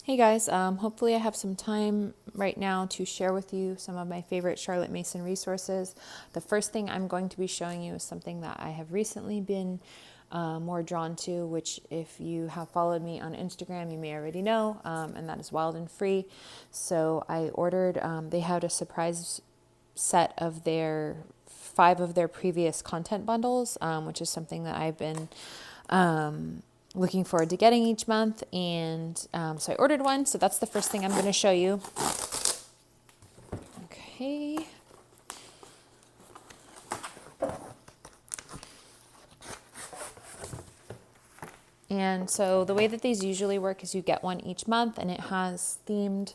Hey guys, hopefully I have some time right now to share with you some of my favorite Charlotte Mason resources. The first thing I'm going to be showing you is something that I have recently been more drawn to, which if you have followed me on Instagram, you may already know, and that is Wild and Free. So I ordered, they had a surprise set of their 5 of their previous content bundles, which is something that I've been looking forward to getting each month. And so I ordered one. So that's the first thing I'm going to show you. Okay. And so the way that these usually work is you get one each month and it has themed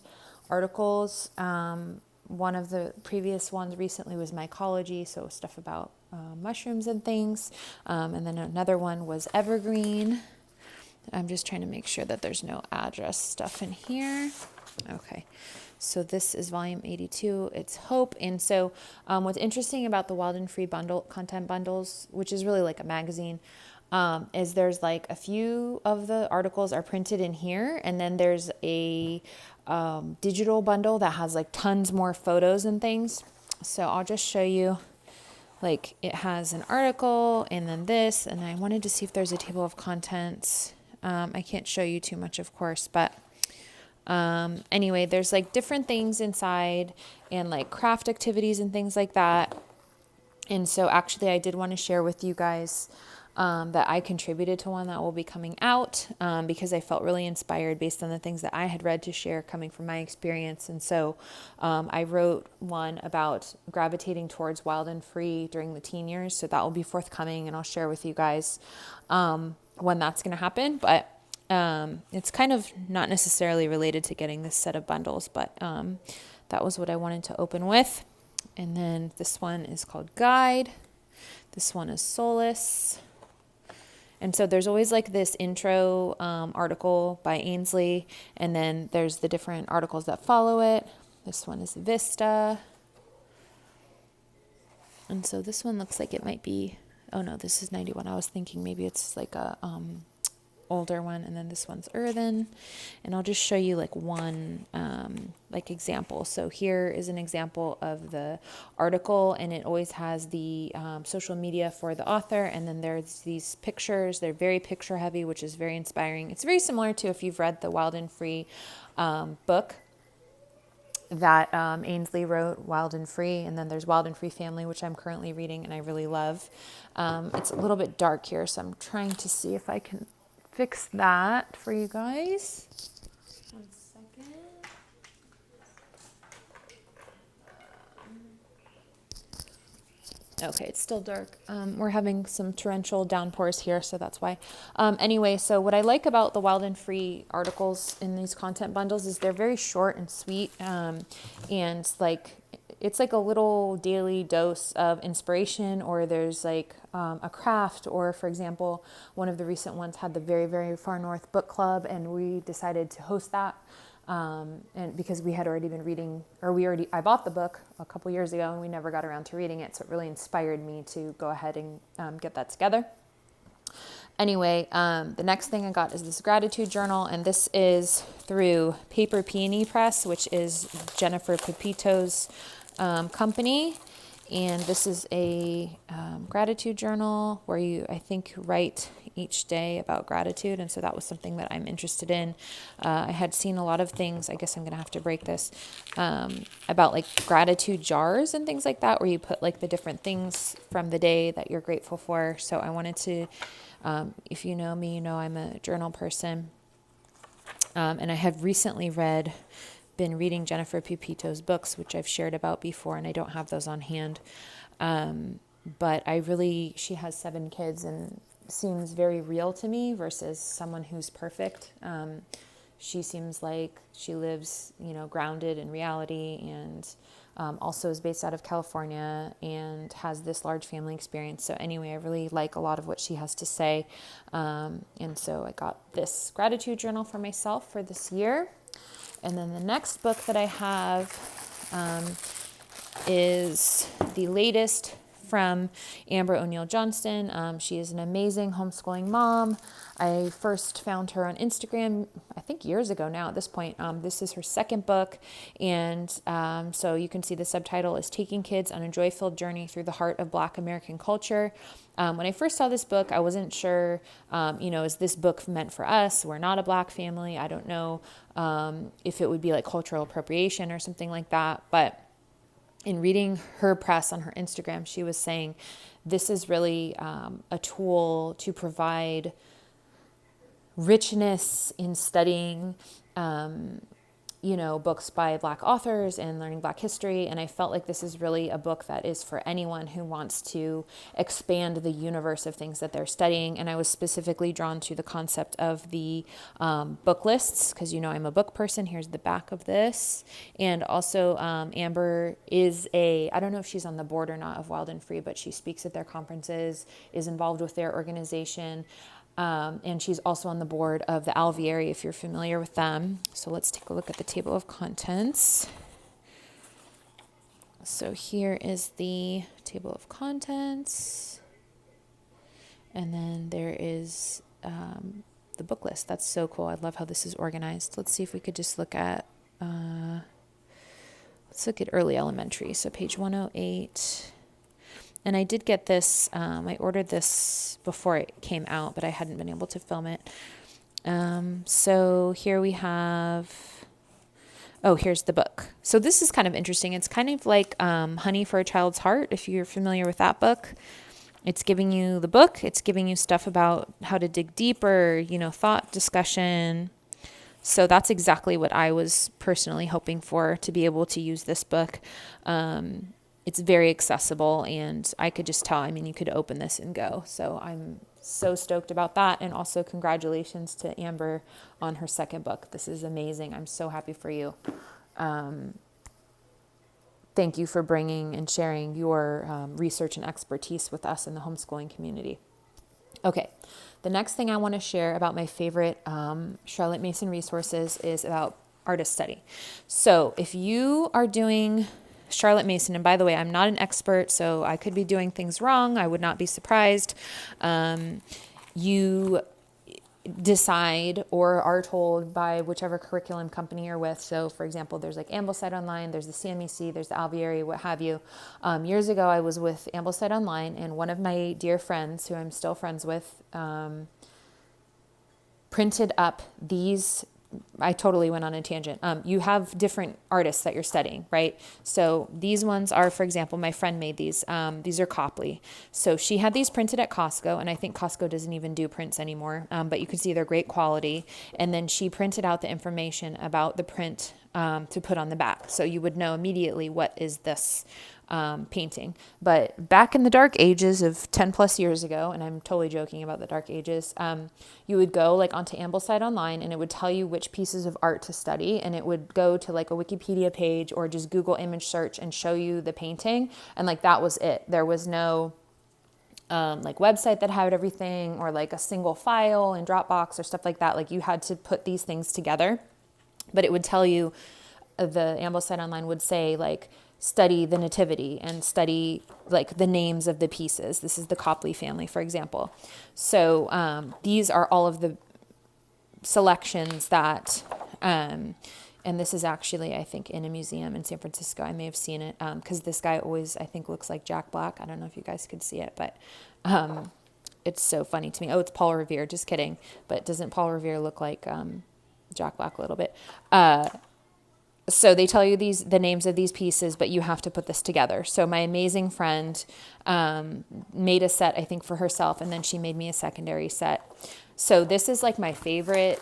articles. One of the previous ones recently was mycology, so stuff about mushrooms and things. And then another one was evergreen. I'm just trying to make sure that there's no address stuff in here. Okay. So this is volume 82. It's Hope. And so what's interesting about the Wild and Free bundle content bundles, which is really like a magazine, is there's like a few of the articles are printed in here. And then there's a digital bundle that has like tons more photos and things. So I'll just show you. Like it has an article and then this, and I wanted to see if there's a table of contents. I can't show you too much, of course, but anyway, there's like different things inside and like craft activities and things like that. And so actually I did want to share with you guys that I contributed to one that will be coming out because I felt really inspired based on the things that I had read to share coming from my experience. And so I wrote one about gravitating towards Wild and Free during the teen years. So that will be forthcoming and I'll share with you guys when that's going to happen. But it's kind of not necessarily related to getting this set of bundles, but that was what I wanted to open with. And then this one is called Guide. This one is Solace. And so there's always like this intro article by Ainsley, and then there's the different articles that follow it. This one is Vista. And so this one looks like it might be, oh no, this is 91. I was thinking maybe it's like a older one, and then this one's Earthen. And I'll just show you like one like example. So here is an example of the article, and it always has the social media for the author, and then there's these pictures. They're very picture heavy, which is very inspiring. It's very similar to if you've read the Wild and Free book that Ainsley wrote, Wild and Free, and then there's Wild and Free Family, which I'm currently reading and I really love. It's a little bit dark here, so I'm trying to see if I can fix that for you guys. 1 second. Okay, it's still dark. We're having some torrential downpours here, so that's why. Anyway, so what I like about the Wild and Free articles in these content bundles is they're very short and sweet, and like it's like a little daily dose of inspiration, or there's like a craft, or for example, one of the recent ones had the Very, Very Far North book club, and we decided to host that. And because we had already been reading, I bought the book a couple years ago and we never got around to reading it. So it really inspired me to go ahead and get that together. Anyway, the next thing I got is this gratitude journal, and this is through Paper Peony Press, which is Jennifer Pepito's company. And this is a gratitude journal where you, I think, write each day about gratitude. And so that was something that I'm interested in. I had seen a lot of things, I guess I'm going to have to break this, about like gratitude jars and things like that, where you put like the different things from the day that you're grateful for. So I wanted to, if you know me, you know I'm a journal person. And I have recently been reading Jennifer Pepito's books, which I've shared about before, and I don't have those on hand. But she has 7 kids and seems very real to me versus someone who's perfect. She seems like she lives, grounded in reality, and also is based out of California and has this large family experience. So anyway, I really like a lot of what she has to say. And so I got this gratitude journal for myself for this year. And then the next book that I have is the latest from Amber O'Neill Johnston. She is an amazing homeschooling mom. I first found her on Instagram, I think years ago now at this point. This is her second book. And so you can see the subtitle is Taking Kids on a Joy-Filled Journey Through the Heart of Black American Culture. When I first saw this book, I wasn't sure, is this book meant for us? We're not a Black family. I don't know if it would be like cultural appropriation or something like that. But in reading her press on her Instagram, she was saying this is really a tool to provide richness in studying, books by Black authors and learning Black history. And I felt like this is really a book that is for anyone who wants to expand the universe of things that they're studying. And I was specifically drawn to the concept of the book lists, because I'm a book person. Here's the back of this. And also Amber is I don't know if she's on the board or not of Wild and Free, but she speaks at their conferences, is involved with their organization. And she's also on the board of the Alviary, if you're familiar with them. So let's take a look at the table of contents. So here is the table of contents. And then there is the book list. That's so cool. I love how this is organized. Let's see if we could just look at, early elementary. So page 108. And I did get this, I ordered this before it came out, but I hadn't been able to film it. So here we have, here's the book. So this is kind of interesting. It's kind of like Honey for a Child's Heart, if you're familiar with that book. It's giving you the book. It's giving you stuff about how to dig deeper, thought discussion. So that's exactly what I was personally hoping for, to be able to use this book. It's very accessible, and I could just tell, you could open this and go. So I'm so stoked about that. And also congratulations to Amber on her second book. This is amazing. I'm so happy for you. Thank you for bringing and sharing your research and expertise with us in the homeschooling community. Okay, the next thing I want to share about my favorite Charlotte Mason resources is about artist study. So if you are doing Charlotte Mason, and by the way, I'm not an expert, so I could be doing things wrong. I would not be surprised. You decide or are told by whichever curriculum company you're with. So for example, there's like Ambleside Online, there's the CMEC, there's the Alviary, what have you. Years ago, I was with Ambleside Online, and one of my dear friends, who I'm still friends with, printed up these. I totally went on a tangent. You have different artists that you're studying, right? So these ones are, for example, my friend made these. These are Copley. So she had these printed at Costco, and I think Costco doesn't even do prints anymore, but you can see they're great quality. And then she printed out the information about the print to put on the back. So you would know immediately what is this painting. But back in the dark ages of 10 plus years ago, and I'm totally joking about the dark ages, you would go like onto Ambleside Online, and it would tell you which pieces of art to study, and it would go to like a Wikipedia page or just Google image search and show you the painting. And like that was it. There was no like website that had everything, or like a single file in Dropbox or stuff like that. Like you had to put these things together, but it would tell you, the Ambleside Online would say like, study the nativity and study like the names of the pieces. This is the Copley family, for example. So these are all of the selections that, and this is actually, I think, in a museum in San Francisco. I may have seen it because this guy always, I think, looks like Jack Black. I don't know if you guys could see it, but it's so funny to me. Oh, it's Paul Revere. Just kidding. But doesn't Paul Revere look like Jack Black a little bit? So they tell you the names of these pieces, but you have to put this together. So my amazing friend made a set, I think, for herself, and then she made me a secondary set. So this is like my favorite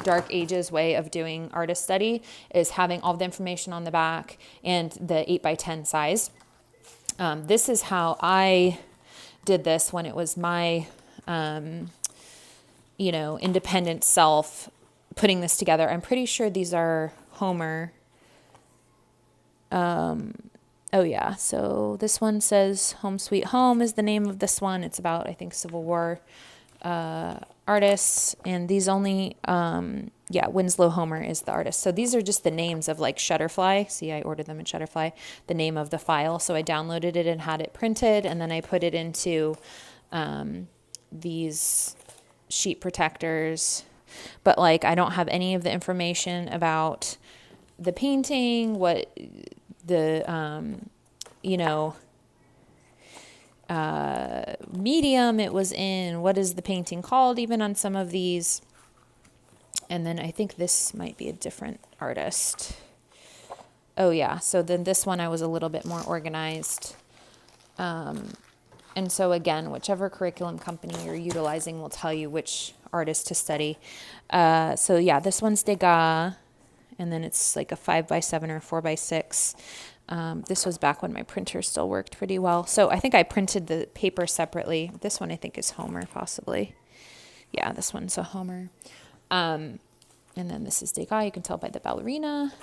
Dark Ages way of doing artist study, is having all the information on the back and the 8x10 size. This is how I did this when it was my, independent self putting this together. I'm pretty sure these are Homer. So this one says Home Sweet Home is the name of this one. It's about, I think, Civil War artists, and these only yeah, Winslow Homer is the artist. So these are just the names of like Shutterfly. See, I ordered them in Shutterfly, the name of the file. So I downloaded it and had it printed, and then I put it into these sheet protectors. But like, I don't have any of the information about the painting, what the, you know, medium it was in, what is the painting called, even on some of these. And then I think this might be a different artist. Oh yeah, so then this one I was a little bit more organized. And so again, whichever curriculum company you're utilizing will tell you which artist to study. So yeah, this one's Degas, and then it's like a 5x7 or 4x6. This was back when my printer still worked pretty well. So I think I printed the paper separately. This one I think is Homer, possibly. Yeah, this one's a Homer. And then this is Degas. You can tell by the ballerina.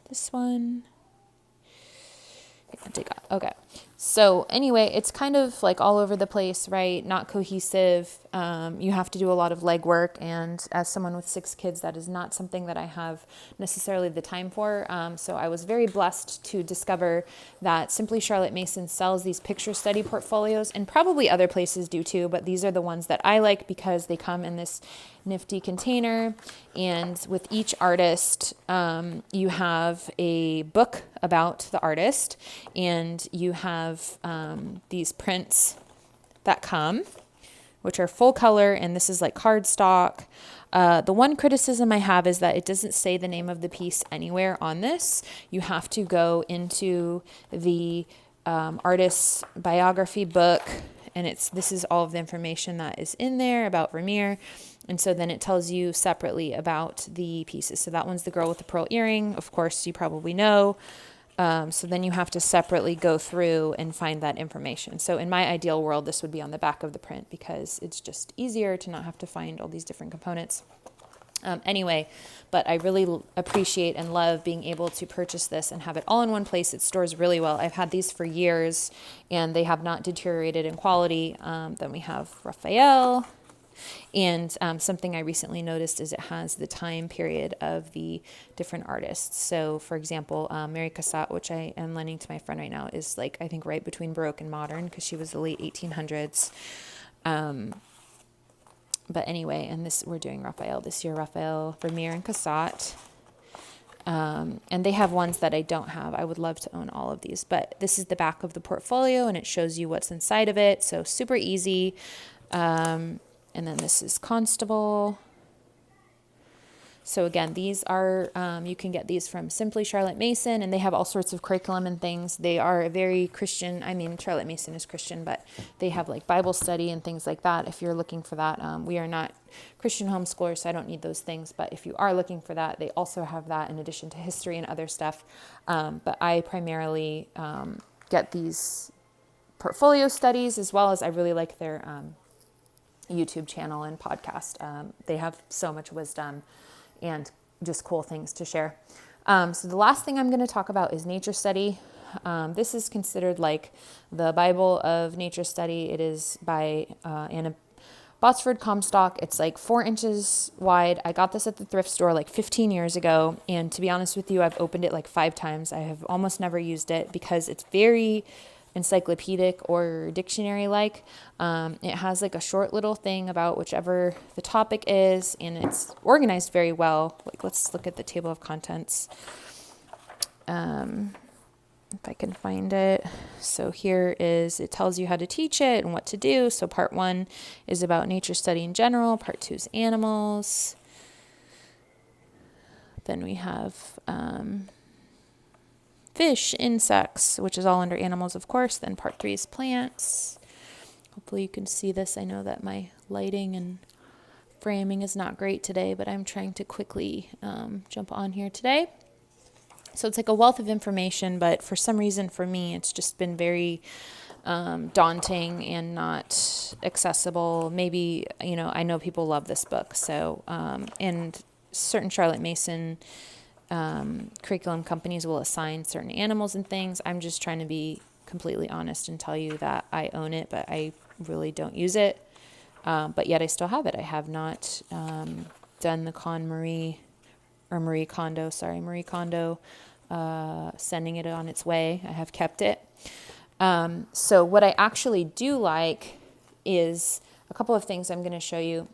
This one. Yeah, Degas. Okay. So anyway, it's kind of like all over the place, right? Not cohesive. You have to do a lot of legwork. And as someone with 6 kids, that is not something that I have necessarily the time for. So I was very blessed to discover that Simply Charlotte Mason sells these picture study portfolios, and probably other places do too, but these are the ones that I like because they come in this nifty container. And with each artist, you have a book about the artist, and you have these prints that come, which are full color, and this is like cardstock. The one criticism I have is that it doesn't say the name of the piece anywhere on this. You have to go into the artist's biography book, and this is all of the information that is in there about Vermeer. And so then it tells you separately about the pieces. So that one's the girl with the pearl earring. Of course, you probably know. So then you have to separately go through and find that information. So in my ideal world, this would be on the back of the print because it's just easier to not have to find all these different components. Anyway, but I really appreciate and love being able to purchase this and have it all in one place. It stores really well. I've had these for years and they have not deteriorated in quality. Then we have Raphael. And something I recently noticed is it has the time period of the different artists. So, for example, Mary Cassatt, which I am lending to my friend right now, is like, I think, right between Baroque and Modern because she was the late 1800s. But anyway, and we're doing Raphael this year, Raphael, Vermeer, and Cassatt. And they have ones that I don't have. I would love to own all of these. But this is the back of the portfolio, and it shows you what's inside of it. So super easy. And then this is Constable. So again, these are, you can get these from Simply Charlotte Mason, and they have all sorts of curriculum and things. They are very Christian. I mean, Charlotte Mason is Christian, but they have like Bible study and things like that if you're looking for that. We are not Christian homeschoolers, so I don't need those things. But if you are looking for that, they also have that in addition to history and other stuff. But I primarily get these portfolio studies, as well as I really like their YouTube channel and podcast. They have so much wisdom and just cool things to share. So the last thing I'm going to talk about is nature study. This is considered like the Bible of nature study. It is by Anna Botsford Comstock. It's like 4 inches wide. I got this at the thrift store like 15 years ago. And to be honest with you, I've opened it like 5 times. I have almost never used it because it's very encyclopedic or dictionary like. It has like a short little thing about whichever the topic is, and it's organized very well. Like, let's look at the table of contents. If I can find it. So here it tells you how to teach it and what to do. So part 1 is about nature study in general. Part 2 is animals. Then we have fish, insects, which is all under animals, of course. Then part 3 is plants. Hopefully you can see this. I know that my lighting and framing is not great today, but I'm trying to quickly jump on here today. So it's like a wealth of information, but for some reason for me, it's just been very daunting and not accessible. Maybe, I know people love this book. So, and certain Charlotte Mason curriculum companies will assign certain animals and things. I'm just trying to be completely honest and tell you that I own it, but I really don't use it. But yet I still have it. I have not done the Marie Kondo, sending it on its way. I have kept it. So what I actually do like is a couple of things I'm going to show you.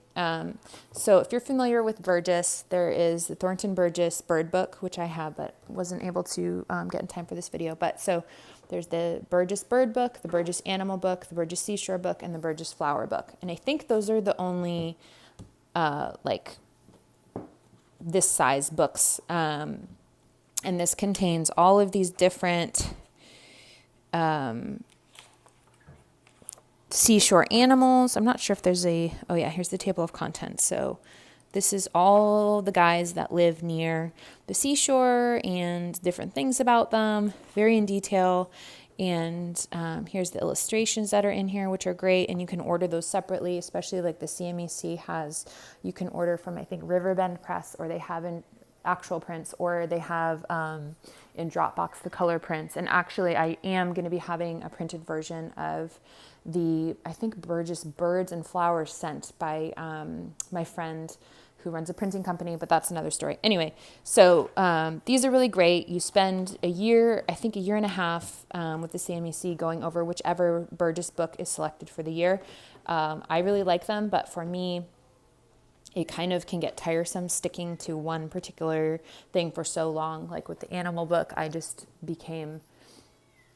So if you're familiar with Burgess, there is the Thornton Burgess Bird Book, which I have, but wasn't able to get in time for this video. But so there's the Burgess Bird Book, the Burgess Animal Book, the Burgess Seashore Book, and the Burgess Flower Book. And I think those are the only like this size books. And this contains all of these different seashore animals. I'm not sure if there's oh yeah, here's the table of contents. So this is all the guys that live near the seashore and different things about them, very in detail. And here's the illustrations that are in here, which are great. And you can order those separately, especially like the CMEC has, you can order from, I think, Riverbend Press, or they have in actual prints, or they have in Dropbox the color prints. And actually I am going to be having a printed version of the, I think, Burgess Birds and Flowers sent by my friend who runs a printing company, but that's another story. Anyway, so these are really great. You spend a year, I think a year and a half with the CMEC going over whichever Burgess book is selected for the year. I really like them, but for me, it kind of can get tiresome sticking to one particular thing for so long. Like with the animal book, I just became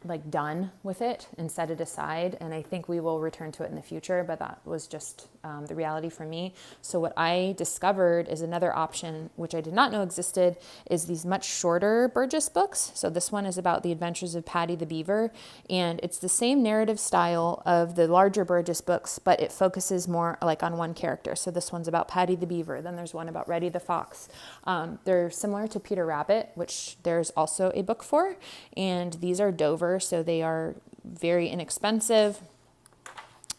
like done with it and set it aside. And I think we will return to it in the future, but that was just the reality for me. So what I discovered is another option, which I did not know existed, is these much shorter Burgess books. So this one is about the adventures of Paddy the Beaver, and it's the same narrative style of the larger Burgess books, but it focuses more like on one character. So this one's about Paddy the Beaver. Then there's one about Reddy the Fox. They're similar to Peter Rabbit, which there's also a book for, and these are Dover, so they are very inexpensive.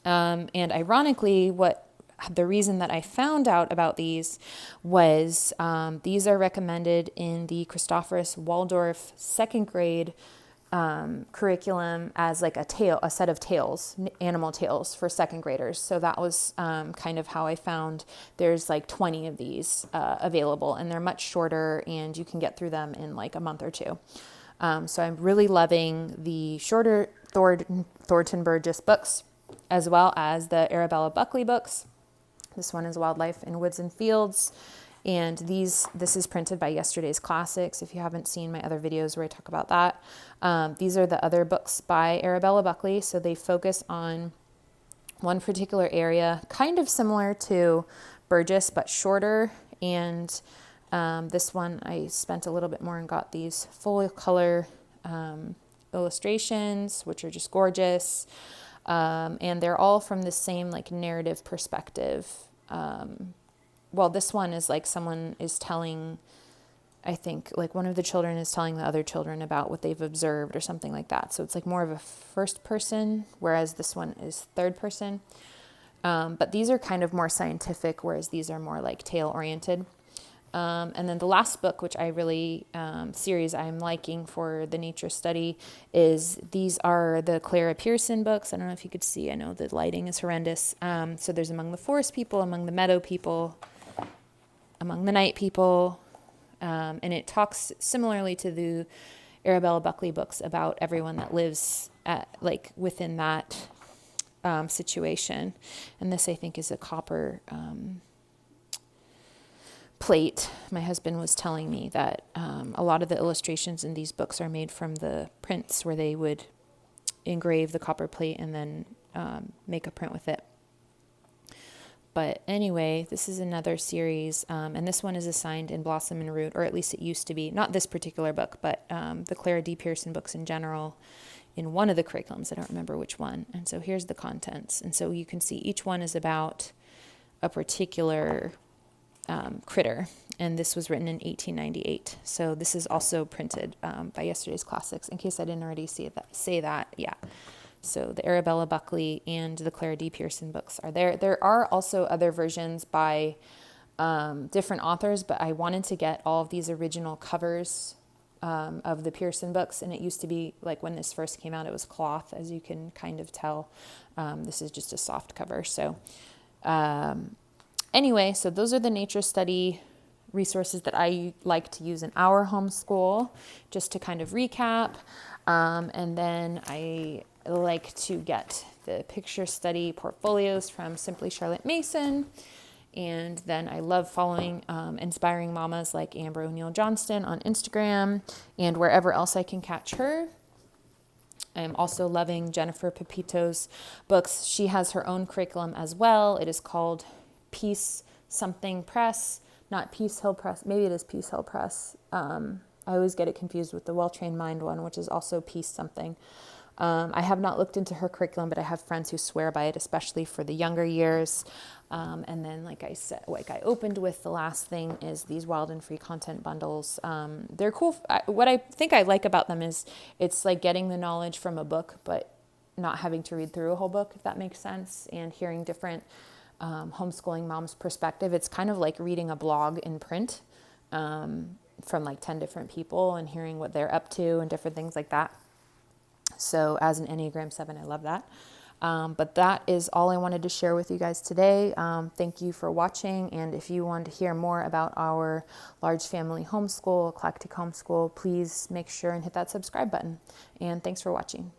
And ironically, the reason that I found out about these was these are recommended in the Christophorus Waldorf second grade curriculum as like a set of tales, animal tales for second graders. So that was kind of how I found there's like 20 of these available, and they're much shorter, and you can get through them in like a month or two. So I'm really loving the shorter Thornton Burgess books, as well as the Arabella Buckley books. This one is Wildlife in Woods and Fields. And this is printed by Yesterday's Classics, if you haven't seen my other videos where I talk about that. These are the other books by Arabella Buckley. So they focus on one particular area, kind of similar to Burgess, but shorter. And this one I spent a little bit more and got these full color illustrations, which are just gorgeous. And they're all from the same like narrative perspective. Well, this one is like someone is telling, I think like one of the children is telling the other children about what they've observed or something like that. So it's like more of a first person, whereas this one is third person. But these are kind of more scientific, whereas these are more like tale oriented. And then the last book, which I really, series I'm liking for the nature study, is these are the Clara Pearson books. I don't know if you could see, I know the lighting is horrendous. So there's Among the Forest People, Among the Meadow People, Among the Night People. And it talks similarly to the Arabella Buckley books about everyone that lives like within that situation. And this, I think, is a copper plate. My husband was telling me that a lot of the illustrations in these books are made from the prints where they would engrave the copper plate and then make a print with it. But anyway, this is another series, and this one is assigned in Blossom and Root, or at least it used to be. Not this particular book, but the Clara D. Pearson books in general in one of the curriculums. I don't remember which one. And so here's the contents. And so you can see each one is about a particular critter, and this was written in 1898. So this is also printed by Yesterday's Classics, in case I didn't already say that. Yeah. So the Arabella Buckley and the Clara D. Pearson books are there. There are also other versions by different authors, but I wanted to get all of these original covers of the Pearson books, and it used to be like when this first came out, it was cloth, as you can kind of tell. This is just a soft cover. So Anyway, so those are the nature study resources that I like to use in our homeschool, just to kind of recap. And then I like to get the picture study portfolios from Simply Charlotte Mason. And then I love following inspiring mamas like Amber O'Neill Johnston on Instagram and wherever else I can catch her. I'm also loving Jennifer Pepito's books. She has her own curriculum as well. It is called Peace Something Press, not Peace Hill Press. Maybe it is Peace Hill Press. I always get it confused with the Well-Trained Mind one, which is also Peace Something. I have not looked into her curriculum, but I have friends who swear by it, especially for the younger years. And then, like I said, like I opened with, the last thing is these Wild and Free content bundles. They're cool. What I think I like about them is it's like getting the knowledge from a book, but not having to read through a whole book, if that makes sense, and hearing different homeschooling moms' perspective. It's kind of like reading a blog in print from like 10 different people and hearing what they're up to and different things like that. So as an Enneagram 7, I love that. But that is all I wanted to share with you guys today. Thank you for watching. And if you want to hear more about our large family homeschool, eclectic homeschool, please make sure and hit that subscribe button. And thanks for watching.